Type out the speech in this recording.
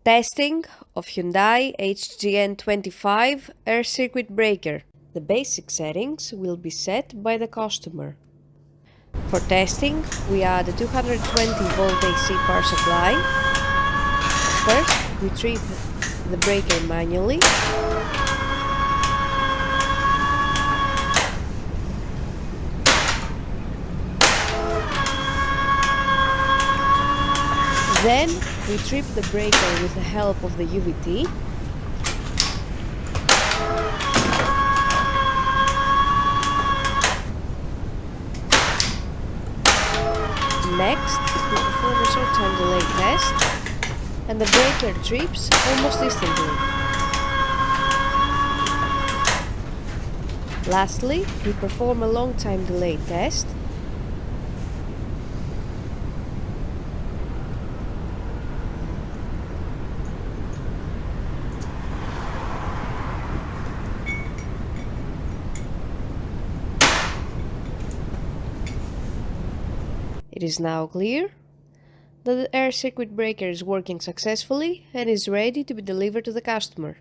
Testing of Hyundai HGN25 air circuit breaker. The basic settings will be set by the customer. For testing, we add a 220-volt AC power supply. First, we trip the breaker manually. Then, we trip the breaker with the help of the UVT. Next, we perform a short time delay test, and the breaker trips almost instantly. Lastly, we perform a long time delay test. It is now clear that the air circuit breaker is working successfully and is ready to be delivered to the customer.